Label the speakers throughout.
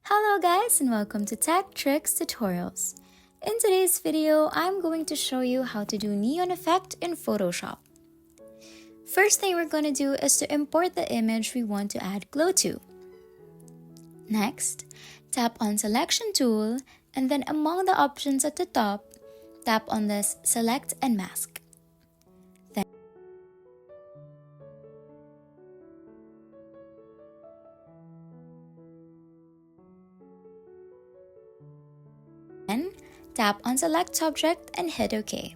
Speaker 1: Hello guys and welcome to Tech Tricks Tutorials. In today's video, I'm going to show you how to do neon effect in Photoshop. First thing we're going to do is to import the image we want to add glow to. Next, tap on Selection tool and then among the options at the top, tap on this Select and Mask. Then, tap on Select Subject and hit OK.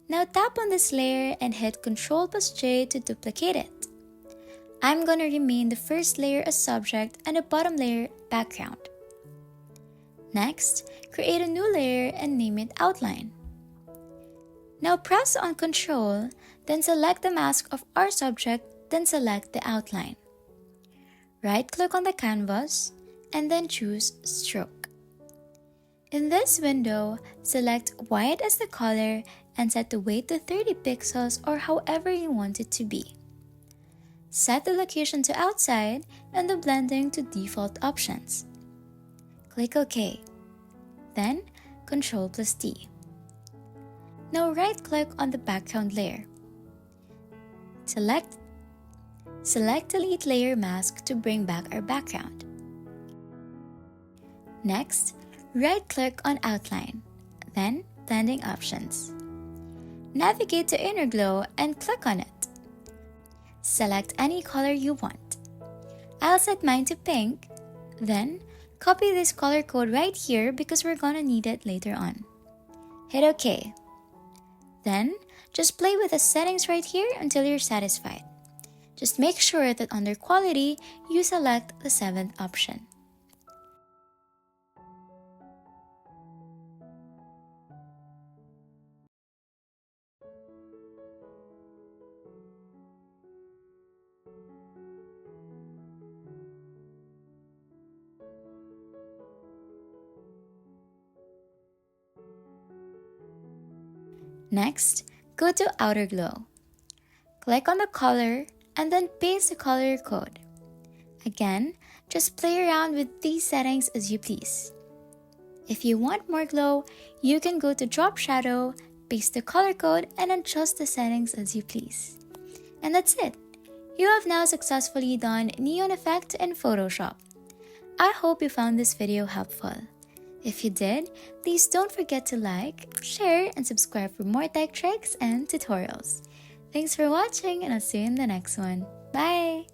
Speaker 1: Now tap on this layer and hit Ctrl+J to duplicate it. I'm gonna remain the first layer as subject and the bottom layer background. Next, create a new layer and name it Outline. Now press on Ctrl, then select the mask of our subject, then select the outline. Right-click on the canvas and then choose Stroke. In this window, select white as the color and set the weight to 30 pixels or however you want it to be. Set the location to outside and the blending to default options. Click OK. Then, Ctrl+D. Now right-click on the background layer. Select Delete Layer Mask to bring back our background. Next, right-click on Outline, then Blending Options. Navigate to Inner Glow and click on it. Select any color you want. I'll set mine to pink, then copy this color code right here because we're gonna need it later on. Hit OK. Then, just play with the settings right here until you're satisfied. Just make sure that under Quality, you select the 7th option. Next, go to Outer Glow. Click on the color and then paste the color code. Again, just play around with these settings as you please. If you want more glow, you can go to Drop Shadow, paste the color code and adjust the settings as you please. And that's it. You have now successfully done neon effect in Photoshop. I hope you found this video helpful. If you did, please don't forget to like, share, and subscribe for more tech tricks and tutorials. Thanks for watching and I'll see you in the next one. Bye!